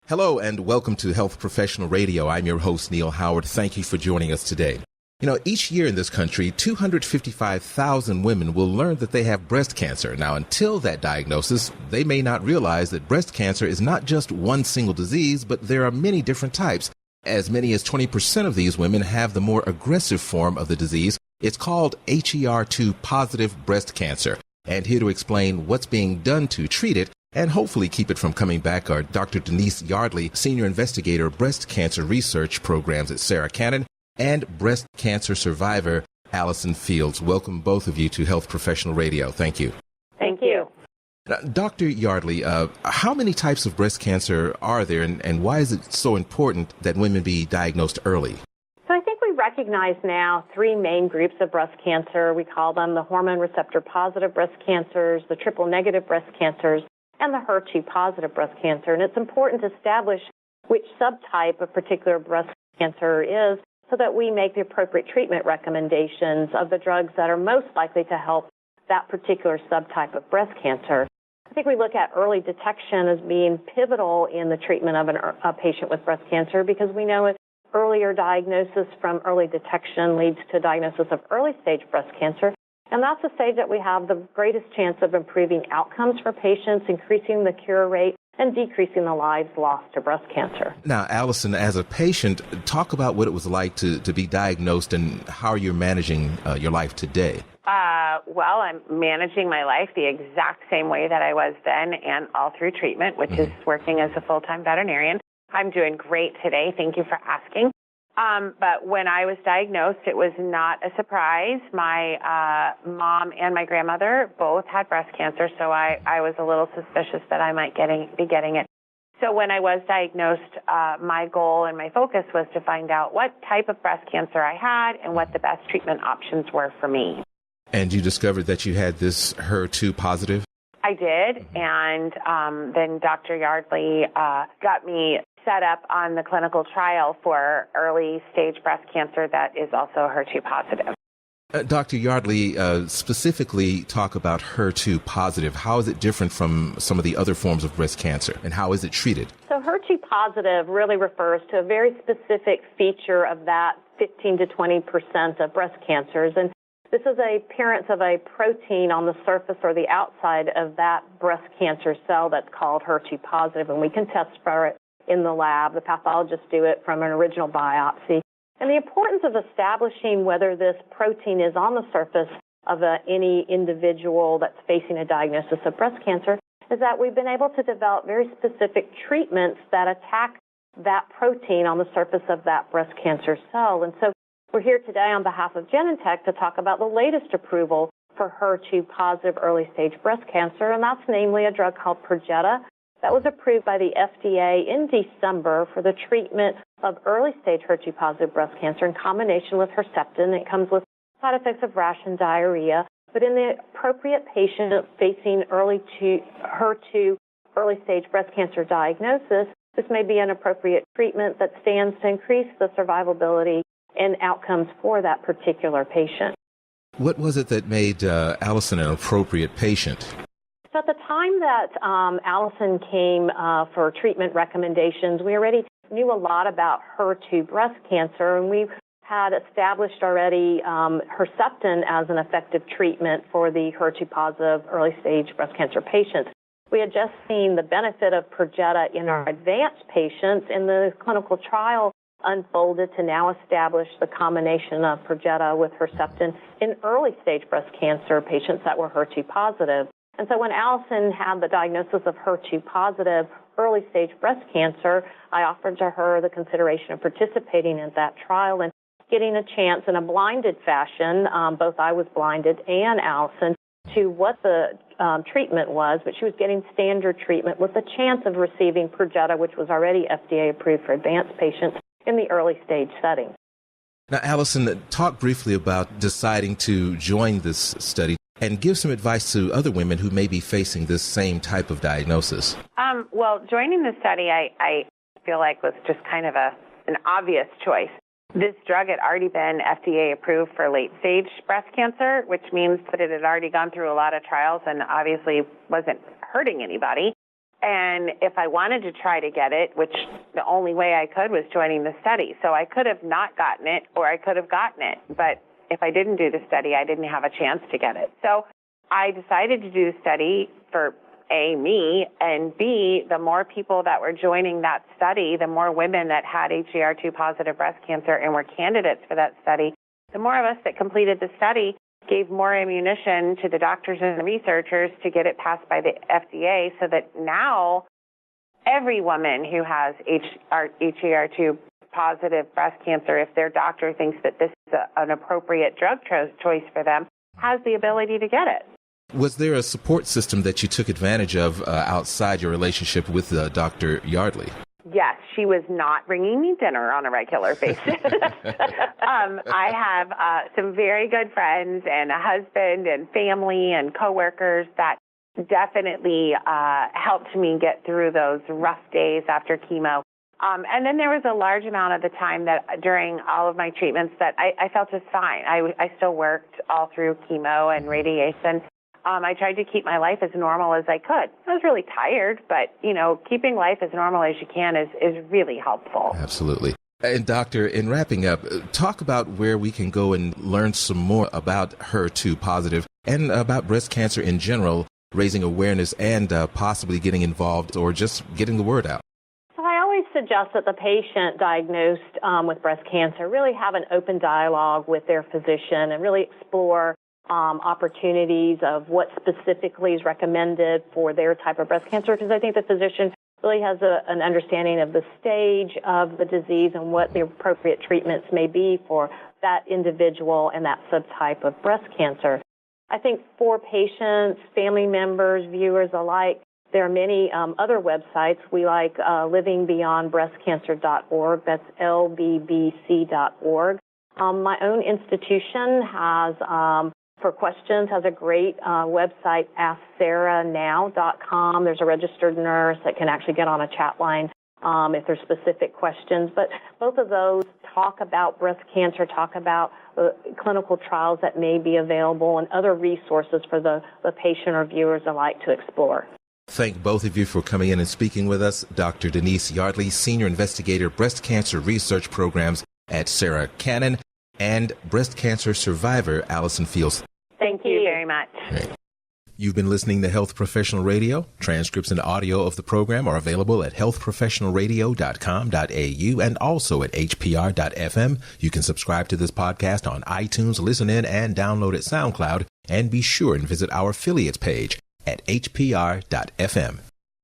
Hello and welcome to Health Professional Radio. I'm your host, Neal Howard. Thank you for joining us today. Each year in this country, 255,000 women will learn that they have breast cancer. Now, until that diagnosis, they may not realize that breast cancer is not just one single disease, but there are many different types. As many as 20% of these women have the more aggressive form of the disease. It's called HER2-Positive breast cancer. And here to explain what's being done to treat it and hopefully keep it from coming back are Dr. Denise Yardley, Senior Investigator of Breast Cancer Research Programs at Sarah Cannon, and breast cancer survivor Allison Fields. Welcome both of you to Health Professional Radio. Thank you. Thank you. Now, Dr. Yardley, how many types of breast cancer are there, and why is it so important that women be diagnosed early? So I think we recognize now three main groups of breast cancer. We call them the hormone receptor positive breast cancers, the triple negative breast cancers, and the HER2-positive breast cancer. And it's important to establish which subtype of particular breast cancer is so that we make the appropriate treatment recommendations of the drugs that are most likely to help that particular subtype of breast cancer. I think we look at early detection as being pivotal in the treatment of a patient with breast cancer because we know if earlier diagnosis from early detection leads to diagnosis of early stage breast cancer. And that's the stage that we have the greatest chance of improving outcomes for patients, increasing the cure rate, and decreasing the lives lost to breast cancer. Now, Allison, as a patient, talk about what it was like to be diagnosed and how you're managing your life today. Well, I'm managing my life the exact same way that I was then and all through treatment, which is working as a full-time veterinarian. I'm doing great today. Thank you for asking. But when I was diagnosed, it was not a surprise. My mom and my grandmother both had breast cancer, so I was a little suspicious that I might be getting it. So when I was diagnosed, my goal and my focus was to find out what type of breast cancer I had and what the best treatment options were for me. And you discovered that you had this HER2 positive? I did, and then Dr. Yardley got me set up on the clinical trial for early stage breast cancer that is also HER2 positive. Dr. Yardley, specifically talk about HER2 positive. How is it different from some of the other forms of breast cancer, and how is it treated? So HER2 positive really refers to a very specific feature of that 15 to 20% of breast cancers. And this is the appearance of a protein on the surface or the outside of that breast cancer cell that's called HER2 positive, and we can test for it in the lab. The pathologists do it from an original biopsy. And the importance of establishing whether this protein is on the surface of any individual that's facing a diagnosis of breast cancer is that we've been able to develop very specific treatments that attack that protein on the surface of that breast cancer cell. And so we're here today on behalf of Genentech to talk about the latest approval for HER2 positive early stage breast cancer, and that's namely a drug called Perjeta. That was approved by the FDA in December for the treatment of early-stage HER2-positive breast cancer in combination with Herceptin. It comes with side effects of rash and diarrhea. But in the appropriate patient facing HER2 early-stage breast cancer diagnosis, this may be an appropriate treatment that stands to increase the survivability and outcomes for that particular patient. What was it that made Allison an appropriate patient? So at the time that Allison came for treatment recommendations, we already knew a lot about HER2 breast cancer, and we had established already Herceptin as an effective treatment for the HER2-positive early-stage breast cancer patients. We had just seen the benefit of Perjeta in our advanced patients, and the clinical trial unfolded to now establish the combination of Perjeta with Herceptin in early-stage breast cancer patients that were HER2-positive. And so when Allison had the diagnosis of HER2-positive early-stage breast cancer, I offered to her the consideration of participating in that trial and getting a chance in a blinded fashion, both I was blinded and Allison, to what the treatment was, but she was getting standard treatment with the chance of receiving Perjeta, which was already FDA approved for advanced patients in the early-stage setting. Now, Allison, talk briefly about deciding to join this study and give some advice to other women who may be facing this same type of diagnosis. Well, joining the study, I feel like was just kind of an obvious choice. This drug had already been FDA approved for late-stage breast cancer, which means that it had already gone through a lot of trials and obviously wasn't hurting anybody. And if I wanted to try to get it, which the only way I could was joining the study. So I could have not gotten it or I could have gotten it. But if I didn't do the study, I didn't have a chance to get it. So I decided to do the study for A, me, and B, the more people that were joining that study, the more women that had HER2-positive breast cancer and were candidates for that study, the more of us that completed the study gave more ammunition to the doctors and the researchers to get it passed by the FDA so that now every woman who has HER2-positive breast cancer, if their doctor thinks that this is an appropriate drug choice for them, has the ability to get it. Was there a support system that you took advantage of outside your relationship with Dr. Yardley? Yes, she was not bringing me dinner on a regular basis. I have some very good friends and a husband and family and coworkers that definitely helped me get through those rough days after chemo. And then there was a large amount of the time that during all of my treatments that I felt just fine. I still worked all through chemo and radiation. I tried to keep my life as normal as I could. I was really tired, but, keeping life as normal as you can is really helpful. Absolutely. And doctor, in wrapping up, talk about where we can go and learn some more about HER2-positive and about breast cancer in general, raising awareness and possibly getting involved or just getting the word out. So I always suggest that the patient diagnosed with breast cancer really have an open dialogue with their physician and really explore opportunities of what specifically is recommended for their type of breast cancer, because I think the physician really has an understanding of the stage of the disease and what the appropriate treatments may be for that individual and that subtype of breast cancer. I think for patients, family members, viewers alike, there are many other websites. We like livingbeyondbreastcancer.org. That's lbbc.org. My own institution has for questions, has a great website, AskSarahNow.com. There's a registered nurse that can actually get on a chat line if there's specific questions. But both of those talk about breast cancer, talk about clinical trials that may be available and other resources for the patient or viewers alike to explore. Thank both of you for coming in and speaking with us. Dr. Denise Yardley, Senior Investigator, Breast Cancer Research Programs at Sarah Cannon, and breast cancer survivor Allison Fields. Thank you very much. Great. You've been listening to Health Professional Radio. Transcripts and audio of the program are available at healthprofessionalradio.com.au and also at hpr.fm. You can subscribe to this podcast on iTunes, listen in, and download at SoundCloud. And be sure and visit our affiliates page at hpr.fm.